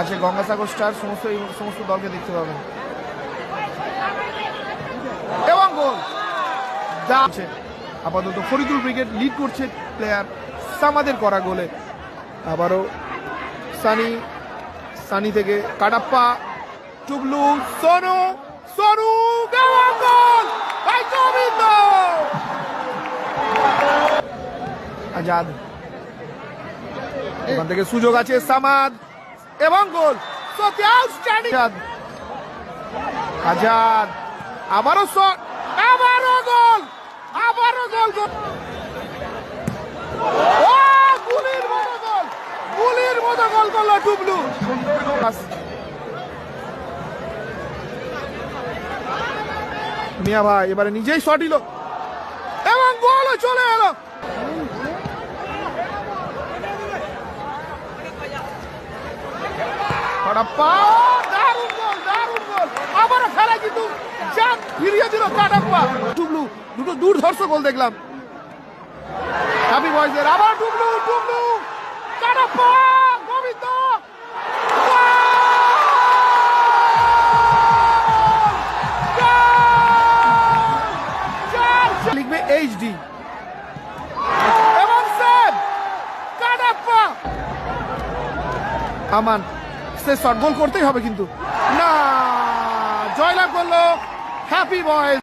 আছে গঙ্গাসাগর স্টার, সমস্ত দলকে দেখতে পাবেন। এবং গোল আপাতত ফরিদুল ব্রিগেড লিড করছে প্লেয়ার সামাদের করা গোলে। আবারও সানি থেকে কাটাপ্পা, টুবলু, সোনু, গোল! আজাদ, এখান থেকে সুযোগ আছে সামাদ এবং গোল। আজাদ, আবারও শট, আবারও গোল, গুলির মতো গোল করলো টুবলু। মিয়া ভাই এবারে নিজেই শট দিল এবং গোল চলে এলো। দারুণ গোল, আবারও খেলা কিন্তু ফিরিয়ে দিল কাটাপ্পা। টুবলু, দুটো দুর্ধর্ষ গোল দেখলাম হ্যাপি বয়েজের। আবার টুবলু, কাটাপ্পা, গোবিন্দ, লিখবে এইচডি এবং কাটাপ্পা আমান। সে শট গোল করতেই হবে কিন্তু না, জয়লাভ করলো হ্যাপি বয়েজ।